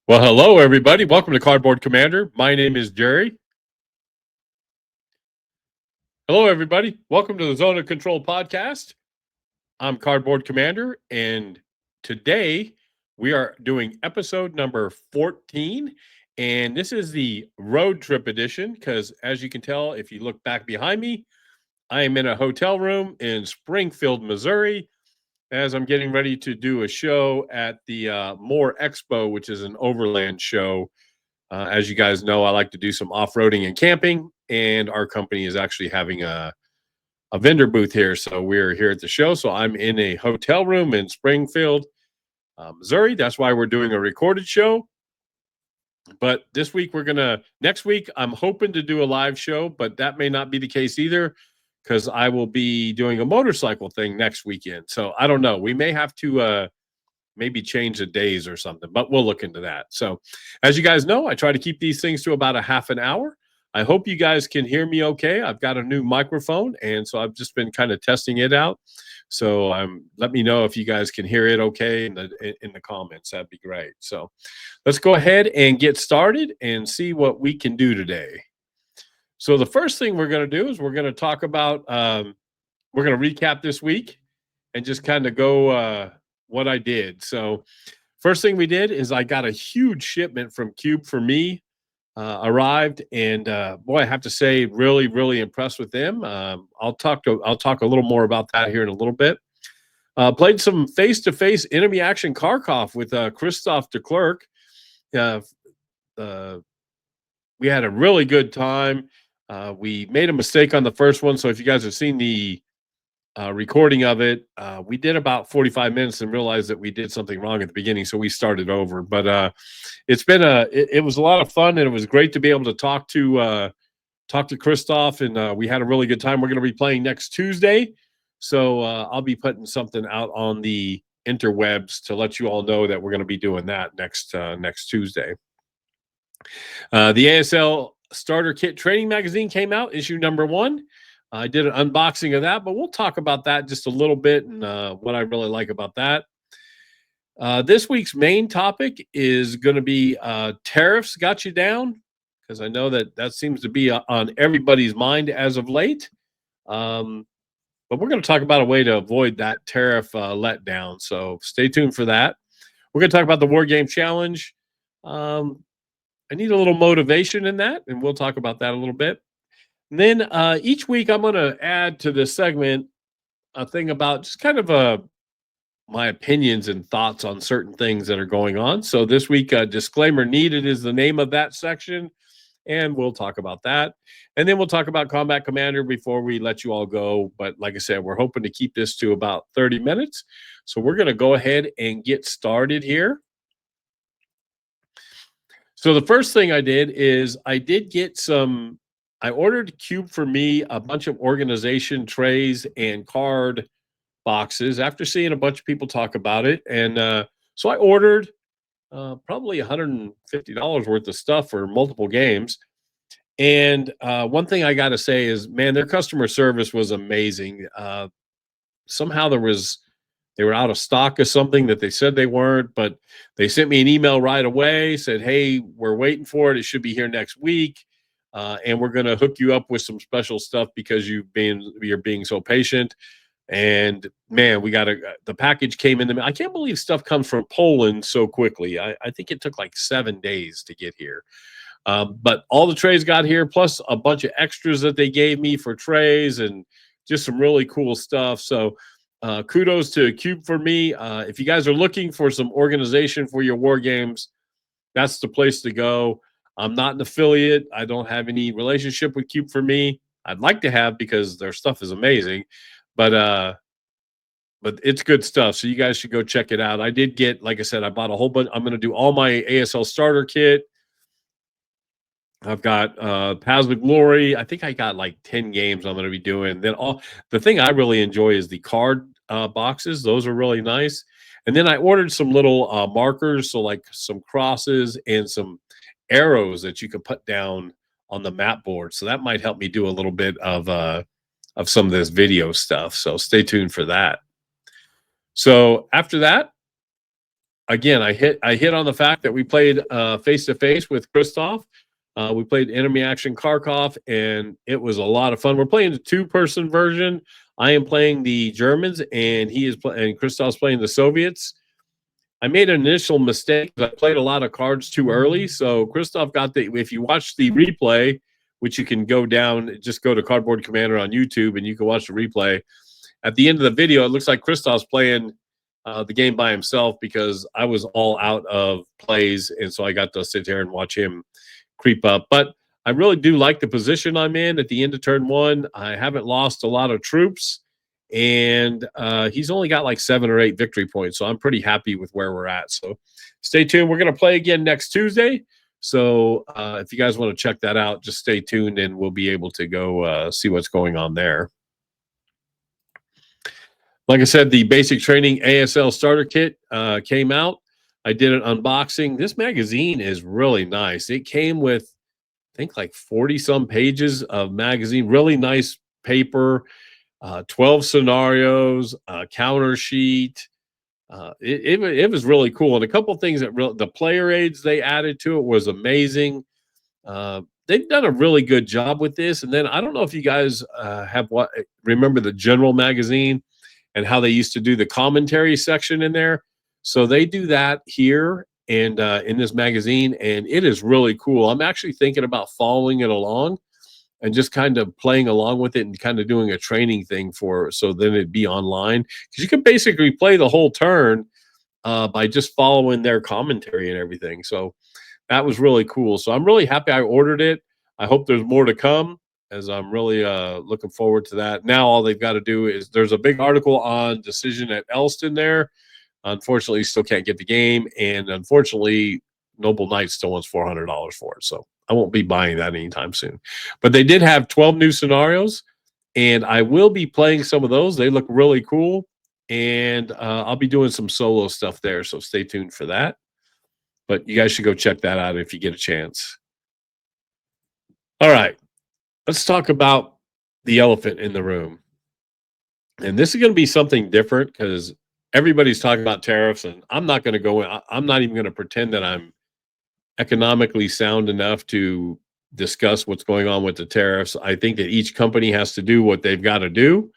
Well, hello, everybody. Welcome to Cardboard Commander. My name is Jerry. Hello, everybody. Welcome to the Zone of Control podcast. I'm Cardboard Commander, and today we are doing episode number 14, and this is the road trip edition because, as you can tell, if you look back behind me, I am in a hotel room in Springfield, Missouri, as I'm getting ready to do a show at the Moore Expo, which is an overland show. As you guys know, I like to do some off-roading and camping, and our company is actually having a vendor booth here. So we're here at the show. So I'm in a hotel room in Springfield, Missouri. That's why we're doing a recorded show. But next week, I'm hoping to do a live show, but that may not be the case either because I will be doing a motorcycle thing next weekend. So I don't know. We may have to maybe change the days or something, but we'll look into that. So as you guys know, I try to keep these things to about a half an hour. I hope you guys can hear me okay. I've got a new microphone, and so I've just been kind of testing it out. So let me know if you guys can hear it okay in the comments. That'd be great. So let's go ahead and get started and see what we can do today. So the first thing we're going to do is we're going to talk about we're going to recap this week and just kind of go what I did. So first thing we did is I got a huge shipment from Cube4Me arrived, and boy, I have to say, really, really impressed with them. I'll talk a little more about that here in a little bit. Played some face-to-face enemy action Kharkov with Christoph de Klerk. We had a really good time. We made a mistake on the first one, so if you guys have seen the recording of it, we did about 45 minutes and realized that we did something wrong at the beginning, so we started over. But it was a lot of fun, and it was great to be able to talk to Christoph, and we had a really good time. We're going to be playing next Tuesday, so I'll be putting something out on the interwebs to let you all know that we're going to be doing that next Tuesday. The ASL Starter Kit training magazine came out, issue number 1. I did an unboxing of that, but we'll talk about that just a little bit and what I really like about that. This week's main topic is going to be Tariffs Got You Down, because I know that seems to be on everybody's mind as of late. But we're going to talk about a way to avoid that tariff letdown, so stay tuned for that. We're going to talk about the Wargame challenge. I need a little motivation in that, and we'll talk about that a little bit. And then each week I'm going to add to this segment a thing about just kind of my opinions and thoughts on certain things that are going on. So this week, disclaimer needed is the name of that section, and we'll talk about that. And then we'll talk about Combat Commander before we let you all go. But like I said, we're hoping to keep this to about 30 minutes. So we're going to go ahead and get started here. So the first thing I did is I ordered Cube4Me a bunch of organization trays and card boxes after seeing a bunch of people talk about it. And so I ordered probably $150 worth of stuff for multiple games. And one thing I got to say is, man, their customer service was amazing. Somehow they were out of stock of something that they said they weren't, but they sent me an email right away, said, hey, we're waiting for it. It should be here next week. And we're going to hook you up with some special stuff because you're being so patient. And man, the package came in. I can't believe stuff comes from Poland so quickly. I think it took like 7 days to get here. But all the trays got here, plus a bunch of extras that they gave me for trays and just some really cool stuff. So kudos to Cube4Me. If you guys are looking for some organization for your war games, that's the place to go. I'm not an affiliate. I don't have any relationship with Cube4Me. I'd like to have because their stuff is amazing, but it's good stuff. So you guys should go check it out. I did get, like I said, I bought a whole bunch. I'm going to do all my ASL Starter Kit. I've got Paths of Glory. I think I got like 10 games I'm going to be doing. Then the thing I really enjoy is the card boxes. Those are really nice. And then I ordered some little markers, so like some crosses and some arrows that you can put down on the map board. So that might help me do a little bit of some of this video stuff. So stay tuned for that. So after that, again, I hit on the fact that we played face to face with Christoph. We played Enemy Action Kharkov, and it was a lot of fun. We're playing the 2-person version. I am playing the Germans, and and Christoph's playing the Soviets. I made an initial mistake. I played a lot of cards too early. So Christoph got if you watch the replay, which you can go down, just go to Cardboard Commander on YouTube and you can watch the replay. At the end of the video, it looks like Christoph's playing the game by himself because I was all out of plays. And so I got to sit there and watch him creep up. But I really do like the position I'm in at the end of turn 1. I haven't lost a lot of troops. And he's only got like 7 or 8 victory points. So I'm pretty happy with where we're at. So stay tuned. We're going to play again next Tuesday. So if you guys want to check that out, just stay tuned and we'll be able to go see what's going on there. Like I said, the basic training ASL Starter Kit came out. I did an unboxing. This magazine is really nice. It came with, I think, like 40-some pages of magazine. Really nice paper. 12 scenarios, counter sheet. It was really cool. And a couple things that the player aids they added to it was amazing. They've done a really good job with this. And then I don't know if you guys remember the General magazine and how they used to do the commentary section in there. So they do that here and in this magazine, and it is really cool. I'm actually thinking about following it along and just kind of playing along with it and kind of doing a training thing so then it'd be online. Because you can basically play the whole turn by just following their commentary and everything. So that was really cool. So I'm really happy I ordered it. I hope there's more to come, as I'm really looking forward to that. Now all they've got to do is, there's a big article on Decision at Elston there. Unfortunately, still can't get the game. And unfortunately, Noble Knight still wants $400 for it. So I won't be buying that anytime soon. But they did have 12 new scenarios, and I will be playing some of those. They look really cool, and I'll be doing some solo stuff there, so stay tuned for that. But you guys should go check that out if you get a chance. All right, let's talk about the elephant in the room. And this is going to be something different because everybody's talking about tariffs, and I'm not going to go in. I'm not even going to pretend that I'm economically sound enough to discuss what's going on with the tariffs. I think that each company has to do what they've got to do.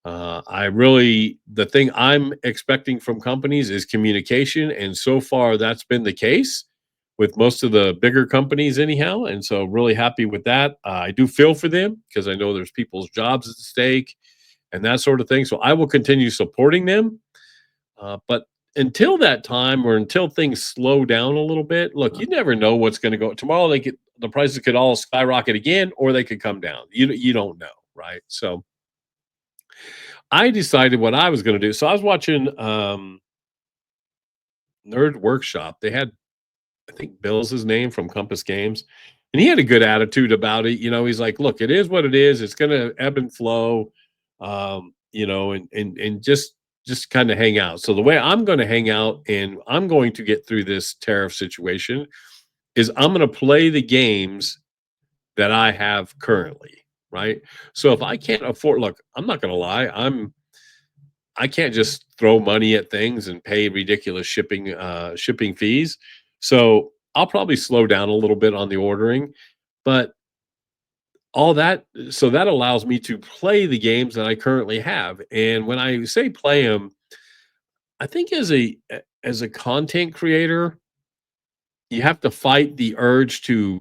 The thing I'm expecting from companies is communication. And so far that's been the case with most of the bigger companies anyhow. And so really happy with that. I do feel for them because I know there's people's jobs at stake and that sort of thing. So I will continue supporting them. But until that time, or until things slow down a little bit, look, you never know what's going to go. Tomorrow, the prices could all skyrocket again, or they could come down. You don't know, right? So I decided what I was going to do. So I was watching Nerd Workshop. They had, I think Bill's his name from Compass Games, and he had a good attitude about it. He's like, look, it is what it is. It's going to ebb and flow, and just kind of hang out. So the way I'm going to hang out and I'm going to get through this tariff situation is I'm going to play the games that I have currently, right? So if I can't afford, look, I'm not going to lie, I can't just throw money at things and pay ridiculous shipping fees. So I'll probably slow down a little bit on the ordering, but so that allows me to play the games that I currently have. And when I say play them, I think as a content creator, you have to fight the urge to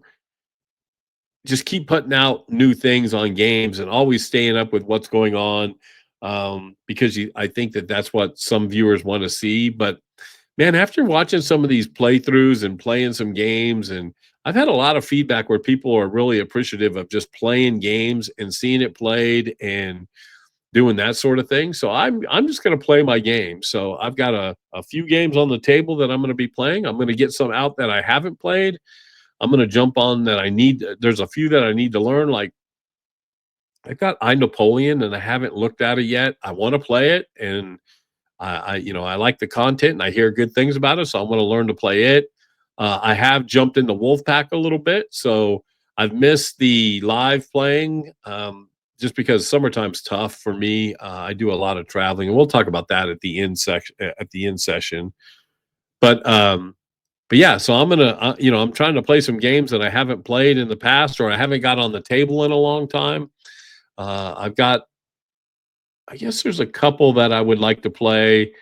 just keep putting out new things on games and always staying up with what's going on, because I think that's what some viewers want to see. But man, after watching some of these playthroughs and playing some games, and I've had a lot of feedback where people are really appreciative of just playing games and seeing it played and doing that sort of thing. So I'm just going to play my game. So I've got a few games on the table that I'm going to be playing. I'm going to get some out that I haven't played. I'm going to jump on that I need. There's a few that I need to learn. Like I've got I Napoleon and I haven't looked at it yet. I want to play it, and I like the content and I hear good things about it. So I want to learn to play it. I have jumped into Wolfpack a little bit. So I've missed the live playing, just because summertime's tough for me. I do a lot of traveling, and we'll talk about that at the end session. But yeah, so I'm gonna, I'm trying to play some games that I haven't played in the past, or I haven't got on the table in a long time. I've got, I guess there's a couple that I would like to play.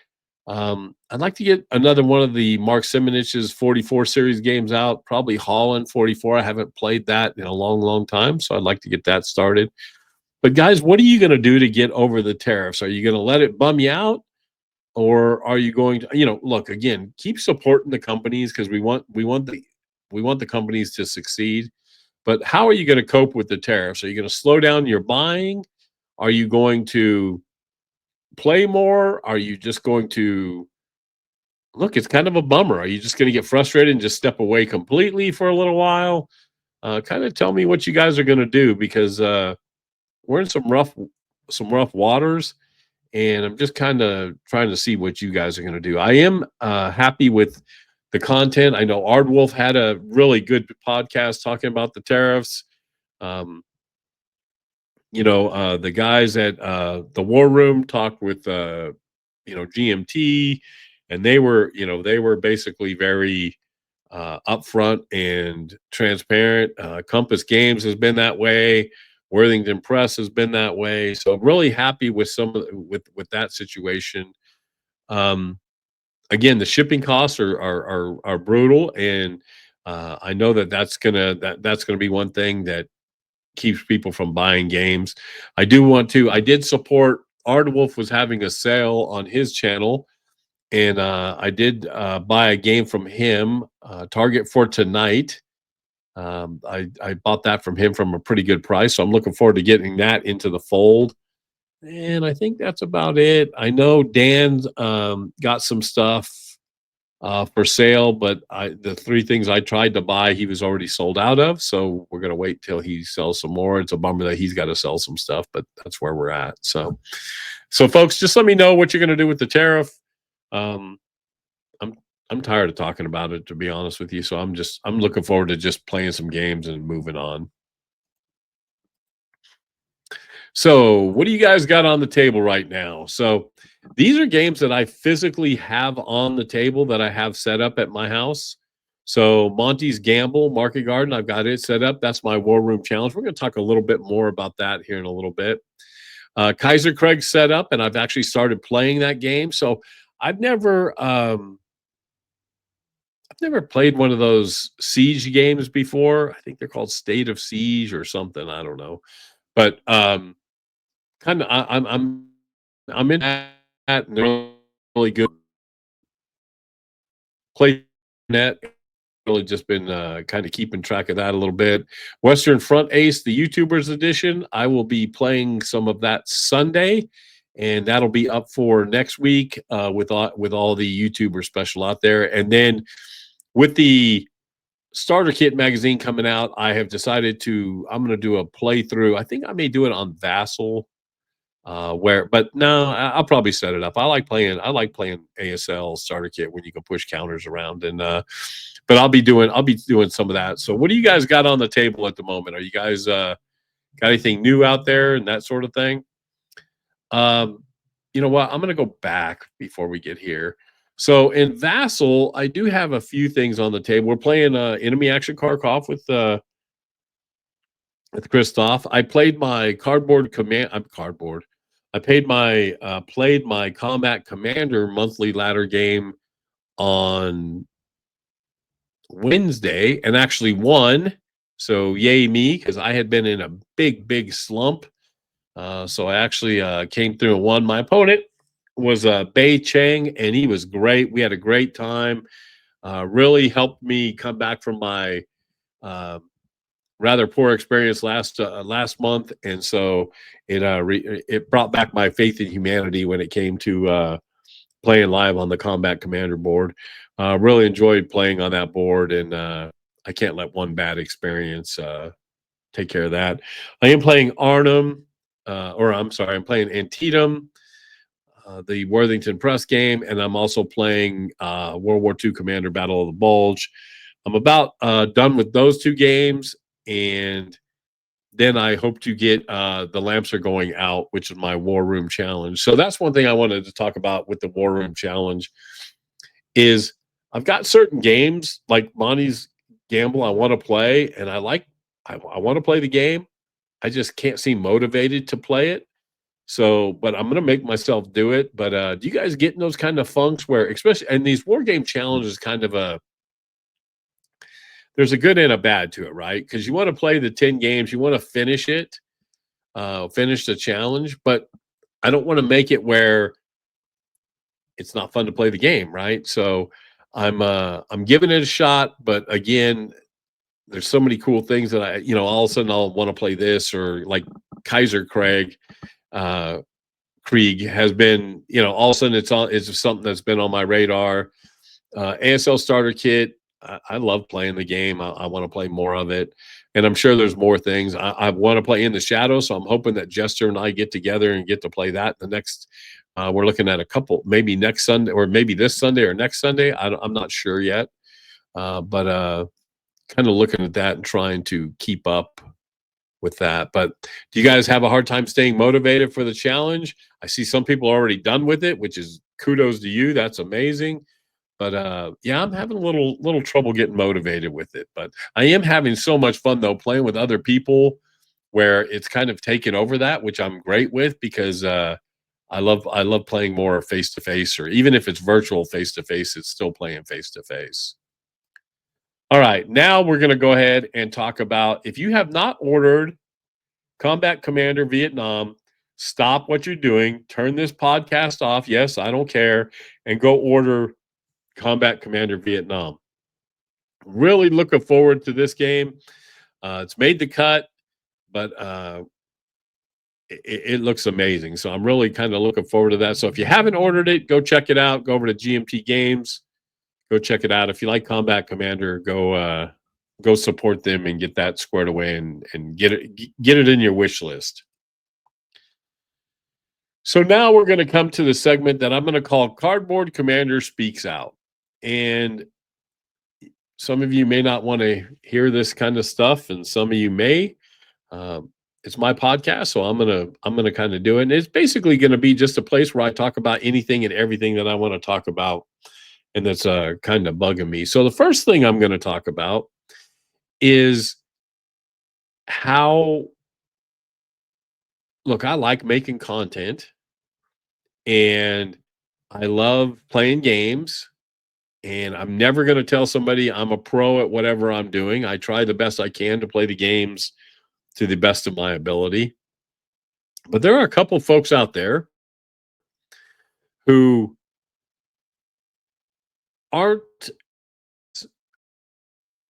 I'd like to get another one of the Mark Simonich's 44 series games out, probably Holland 44. I haven't played that in a long, long time, so I'd like to get that started. But guys, what are you going to do to get over the tariffs? Are you going to let it bum you out? Or are you going to, look, again, keep supporting the companies, because we want the companies to succeed. But how are you going to cope with the tariffs? Are you going to slow down your buying? Are you going to play more? Are you just going to look? It's kind of a bummer. Are you just going to get frustrated and just step away completely for a little while? Kind of tell me what you guys are going to do, because we're in some rough waters, and I'm just kind of trying to see what you guys are going to do. I am happy with the content. I know Ardwolf had a really good podcast talking about the tariffs. The guys at the War Room talked with GMT, and they were basically very upfront and transparent. Compass Games has been that way. Worthington Press has been that way. So I'm really happy with with that situation. Again, the shipping costs are brutal, and I know that's gonna be one thing that keeps people from buying games. I did support Ardwolf was having a sale on his channel, and I did buy a game from him, Target for Tonight. I bought that from him from a pretty good price, so I'm looking forward to getting that into the fold. And I think that's about it. I know Dan's got some stuff for sale, but the three things I tried to buy, he was already sold out of. So we're gonna wait till he sells some more. It's a bummer that he's got to sell some stuff, but that's where we're at. So folks, just let me know what you're gonna do with the tariff. Um, I'm tired of talking about it, to be honest with you. So I'm looking forward to just playing some games and moving on. So, what do you guys got on the table right now? So, these are games that I physically have on the table that I have set up at my house. So, Monty's Gamble Market Garden, I've got it set up. That's my War Room challenge. We're going to talk a little bit more about that here in a little bit. Kaiser Craig set up, and I've actually started playing that game. So, I've never played one of those siege games before. I think they're called State of Siege or something. I don't know, but kind of I'm in that, and they're really good play net. Really just been kind of keeping track of that a little bit. Western Front Ace, the YouTubers edition, I will be playing some of that Sunday, and that'll be up for next week with all the YouTuber special out there. And then with the Starter Kit magazine coming out, I have decided I'm going to do a playthrough. I think I may do it on Vassal. But no, I'll probably set it up. I like playing ASL Starter Kit when you can push counters around, and but I'll be doing some of that. So what do you guys got on the table at the moment? Are you guys got anything new out there and that sort of thing? You know what? I'm gonna go back before we get here. So in Vassal, I do have a few things on the table. We're playing Enemy Action Kharkov with Christoph. I played my cardboard command. I'm cardboard. I played my Combat Commander monthly ladder game on Wednesday and actually won. So yay me, because I had been in a big slump. So I actually came through and won. My opponent was Bei Cheng, and he was great. We had a great time. Really helped me come back from my rather poor experience last month, and so it brought back my faith in humanity when it came to playing live on the Combat Commander board. Really enjoyed playing on that board, and I can't let one bad experience take care of that. I am playing Arnhem, I'm playing Antietam, the Worthington Press game, and I'm also playing World War II Commander Battle of the Bulge. I'm about done with those two games, and then I hope to get The Lamps Are Going Out, which is my War Room challenge. So that's one thing I wanted to talk about with the War Room challenge is I've got certain games like Monty's Gamble I want to play, and I want to play the game. I just can't seem motivated to play it. So, but I'm gonna make myself do it. But do you guys get in those kind of funks where, especially and these war game challenges, kind of there's a good and a bad to it, right? Because you want to play the 10 games, you want to finish it, finish the challenge, but I don't want to make it where it's not fun to play the game, right? So I'm giving it a shot, but again, there's so many cool things that all of a sudden I'll want to play this, or like Kaiser Craig. Krieg has been, all of a sudden it's something that's been on my radar. ASL Starter Kit, I love playing the game. I want to play more of it. And I'm sure there's more things. I want to play In the Shadows, so I'm hoping that Jester and I get together and get to play that the next. We're looking at a couple, maybe next Sunday, or maybe this Sunday or next Sunday. I'm not sure yet, but kind of looking at that and trying to keep up with that. But do you guys have a hard time staying motivated for the challenge? I see some people are already done with it, which is kudos to you. That's amazing. But yeah, I'm having a little trouble getting motivated with it. But I am having so much fun though, playing with other people, where it's kind of taken over that, which I'm great with, because I love playing more face to face, or even if it's virtual face to face, it's still playing face to face. All right, now we're going to go ahead and talk about, if you have not ordered Combat Commander Vietnam, stop what you're doing, turn this podcast off. Yes, I don't care, and go order Combat Commander Vietnam. Really looking forward to this game. It's made the cut, but it looks amazing. So I'm really kind of looking forward to that. So if you haven't ordered it, go check it out. Go over to GMT Games. Go check it out. If you like Combat Commander, go support them and get that squared away, and get it in your wish list. So now we're going to come to the segment that I'm going to call Cardboard Commander Speaks Out. And some of you may not want to hear this kind of stuff, and some of you may. It's my podcast, so I'm gonna kind of do it. And it's basically going to be just a place where I talk about anything and everything that I want to talk about, and that's kind of bugging me. So the first thing I'm going to talk about is how, look, I like making content, and I love playing games, and I'm never going to tell somebody I'm a pro at whatever I'm doing. I try the best I can to play the games to the best of my ability. But there are a couple folks out there who aren't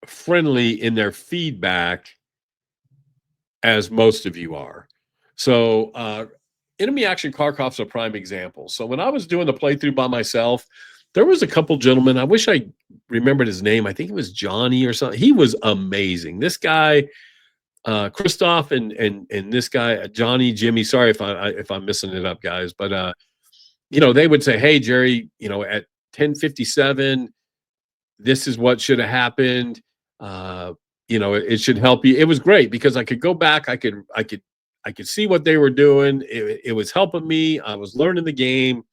friendly in their feedback as most of you are. So Enemy Action Kharkov's a prime example. So when I was doing the playthrough by myself, there was a couple gentlemen. I wish I remembered his name. I think it was Johnny or something. He was amazing. This guy, Christoph, and this guy, Johnny, Jimmy. Sorry if I'm messing it up, guys. But they would say, "Hey, Jerry, at 10:57, this is what should have happened. It should help you." It was great because I could go back. I could see what they were doing. It was helping me. I was learning the game,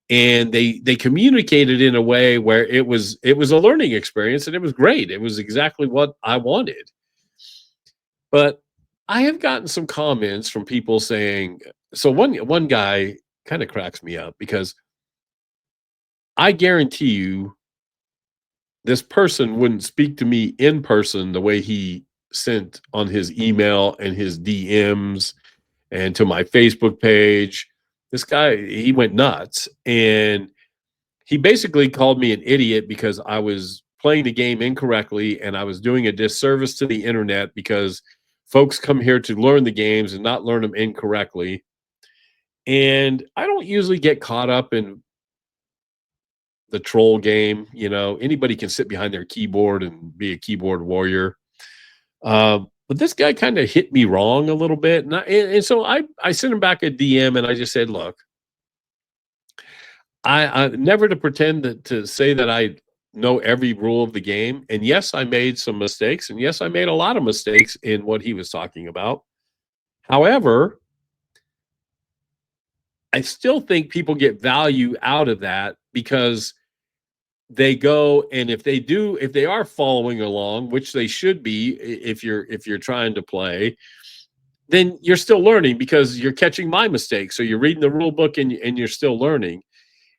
and they communicated in a way where it was a learning experience, and it was great. It was exactly what I wanted. But I have gotten some comments from people saying, so one guy kind of cracks me up, because I guarantee you this person wouldn't speak to me in person the way he sent on his email and his DMs and to my Facebook page. This guy, he went nuts, and he basically called me an idiot because I was playing the game incorrectly, and I was doing a disservice to the internet because folks come here to learn the games and not learn them incorrectly. And I don't usually get caught up in the troll game. Anybody can sit behind their keyboard and be a keyboard warrior. But this guy kind of hit me wrong a little bit. And so I sent him back a DM, and I just said, look, I never to pretend to say that I know every rule of the game. And yes, I made some mistakes. And yes, I made a lot of mistakes in what he was talking about. However, I still think people get value out of that, because they go, and if they are following along, which they should be, if you're trying to play, then you're still learning because you're catching my mistakes. So you're reading the rule book and you're still learning.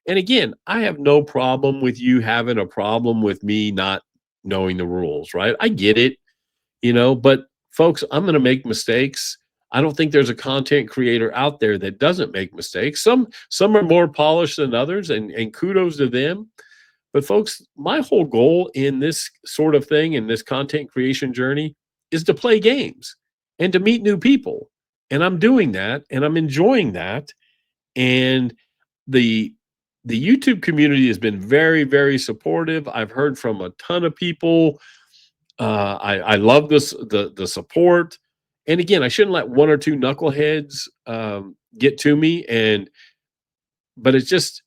And again, I have no problem with you having a problem with me not knowing the rules, right? I get it, but folks, I'm going to make mistakes. I don't think there's a content creator out there that doesn't make mistakes. Some are more polished than others, and kudos to them. But folks, my whole goal in this sort of thing, in this content creation journey, is to play games and to meet new people. And I'm doing that, and I'm enjoying that. And the YouTube community has been very, very supportive. I've heard from a ton of people. I love the support. And again, I shouldn't let one or two knuckleheads get to me. But it's just,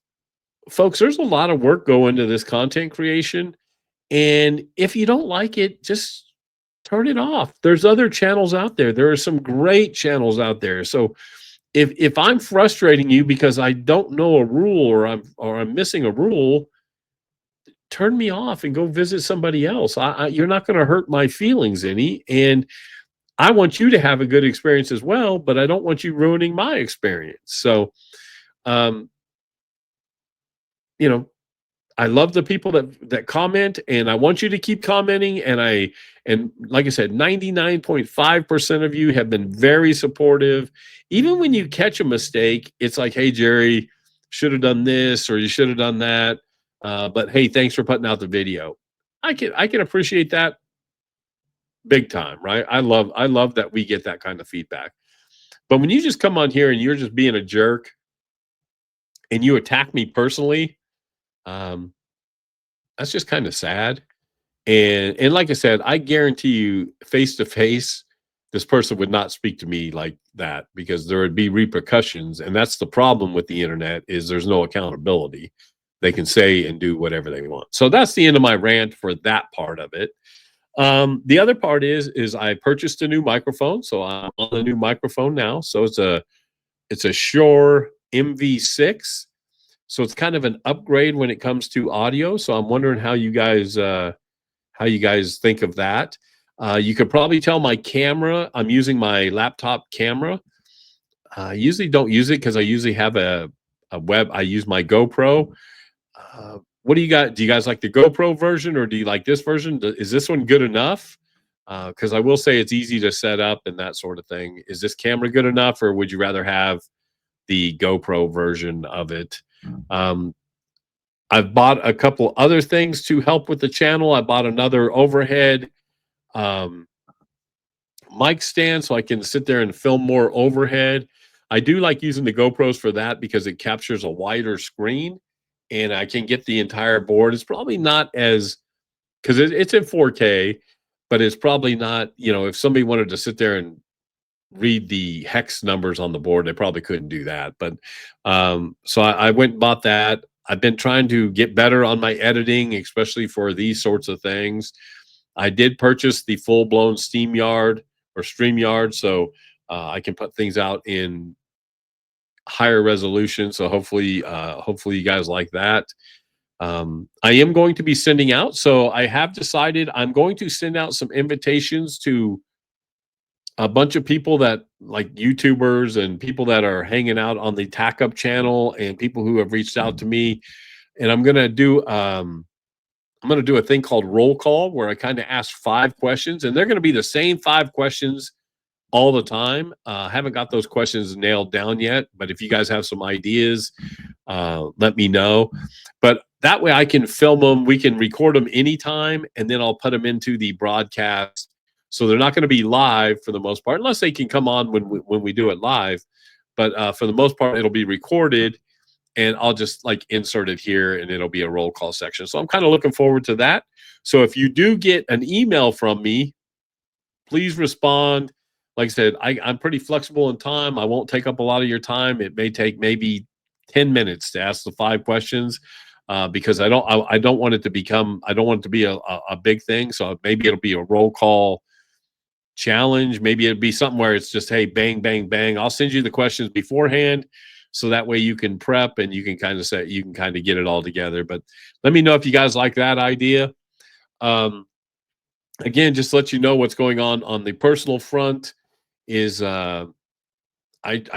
folks, there's a lot of work going into this content creation. And if you don't like it, just turn it off. There's other channels out there. There are some great channels out there. So if I'm frustrating you because I don't know a rule, or I'm missing a rule, turn me off and go visit somebody else. You're not going to hurt my feelings any. And I want you to have a good experience as well, but I don't want you ruining my experience. So, I love the people that comment, and I want you to keep commenting. And like I said, 99.5% of you have been very supportive. Even when you catch a mistake, it's like, hey, Jerry, should have done this, or you should have done that. But hey, thanks for putting out the video. I can appreciate that big time, right? I love that we get that kind of feedback. But when you just come on here and you're just being a jerk and you attack me personally, that's just kind of sad. And like I said, I guarantee you, face to face, this person would not speak to me like that, because there would be repercussions. And that's the problem with the internet, is there's no accountability. They can say and do whatever they want. So that's the end of my rant for that part of it. The other part is I purchased a new microphone, so I'm on a new microphone now. So it's a Shure MV6. So it's kind of an upgrade when it comes to audio. So I'm wondering how you guys think of that. You could probably tell my camera, I'm using my laptop camera. I usually don't use it because I usually have a web. I use my GoPro. What do you got? Do you guys like the GoPro version, or do you like this version? Is this one good enough? Because I will say it's easy to set up and that sort of thing. Is this camera good enough, or would you rather have the GoPro version of it? I've bought a couple other things to help with the channel. I bought another overhead mic stand so I can sit there and film more overhead. I do like using the GoPros for that because it captures a wider screen and I can get the entire board. It's probably not as, because it's in 4K, but it's probably not, if somebody wanted to sit there and read the hex numbers on the board, they probably couldn't do that. But so I went and bought that. I've been trying to get better on my editing, especially for these sorts of things. I did purchase the full-blown StreamYard, so I can put things out in higher resolution. So hopefully you guys like that. I am going to be sending out, so I have decided I'm going to send out some invitations to a bunch of people that like YouTubers and people that are hanging out on the Tack Up channel and people who have reached out to me. And I'm going to do a thing called roll call, where I kind of ask 5 questions, and they're going to be the same 5 questions all the time. Haven't got those questions nailed down yet, but if you guys have some ideas, let me know. But that way I can film them. We can record them anytime, and then I'll put them into the broadcast. So they're not going to be live for the most part, unless they can come on when we do it live. But for the most part, it'll be recorded, and I'll just like insert it here, and it'll be a roll call section. So I'm kind of looking forward to that. So if you do get an email from me, please respond. Like I said, I'm pretty flexible in time. I won't take up a lot of your time. It may take maybe 10 minutes to ask the 5 questions. Because I don't want it to be a big thing. So maybe it'll be a roll call challenge. Maybe it'll be something where it's just, hey, bang, bang, bang. I'll send you the questions beforehand. so that way you can prep and you can kind of get it all together. But let me know if you guys like that idea. Again, just to let you know what's going on the personal front is I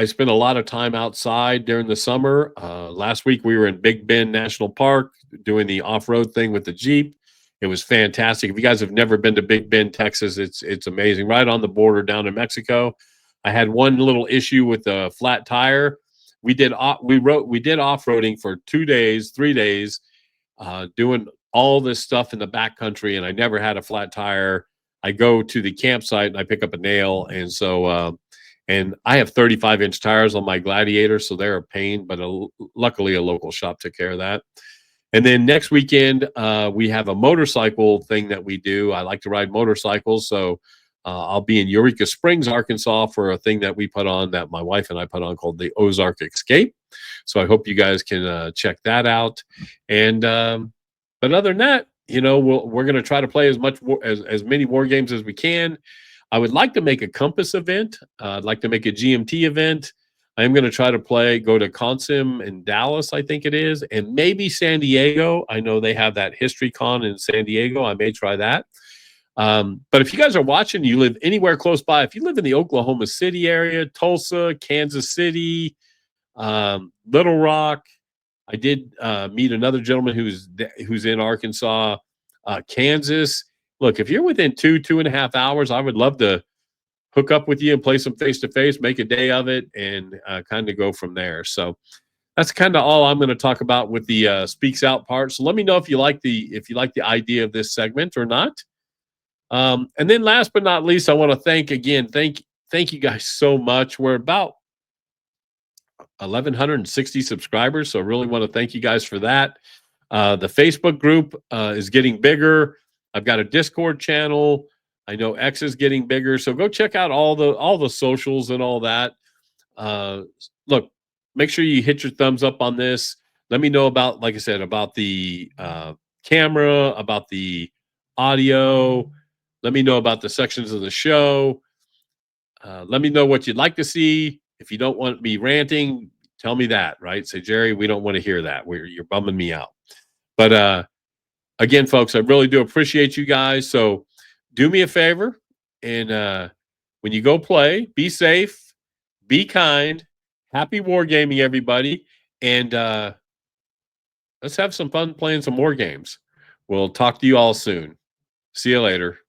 spent a lot of time outside during the summer. Last week we were in Big Bend National Park doing the off-road thing with the Jeep. It was fantastic. If you guys have never been to Big Bend, Texas, it's amazing. Right on the border down in Mexico. I had one little issue with a flat tire. We did off-roading for 2 days, 3 days, doing all this stuff in the backcountry, and I never had a flat tire. I go to the campsite and I pick up a nail, and so and I have 35-inch tires on my Gladiator, so they're a pain, but luckily a local shop took care of that. And then next weekend, we have a motorcycle thing that we do. I like to ride motorcycles, so I'll be in Eureka Springs, Arkansas for a thing that we put on, that my wife and I put on, called the Ozark Escape. So I hope you guys can check that out. And but other than that, we're going to try to play as many war games as we can. I would like to make a Compass event. I'd like to make a GMT event. I am going to try to go to Consim in Dallas, I think it is, and maybe San Diego. I know they have that History Con in San Diego. I may try that. But if you guys are watching, you live anywhere close by. If you live in the Oklahoma City area, Tulsa, Kansas City, Little Rock, I did meet another gentleman who's in Arkansas, Kansas. Look, if you're within 2.5 hours, I would love to hook up with you and play some face-to-face, make a day of it, and kind of go from there. So that's kind of all I'm going to talk about with the Speaks Out part. So let me know if you like the idea of this segment or not. And then last but not least, I want to thank you guys so much. We're about 1,160 subscribers, so I really want to thank you guys for that. The Facebook group is getting bigger. I've got a Discord channel. I know X is getting bigger, so go check out all the socials and all that. Look, make sure you hit your thumbs up on this. Let me know about, like I said, about the camera, about the audio. Let me know about the sections of the show. Let me know what you'd like to see. If you don't want me ranting, tell me that, right? Say, Jerry, we don't want to hear that. You're bumming me out. But again, folks, I really do appreciate you guys. So do me a favor, and when you go play, be safe, be kind, happy wargaming, everybody, and let's have some fun playing some war games. We'll talk to you all soon. See you later.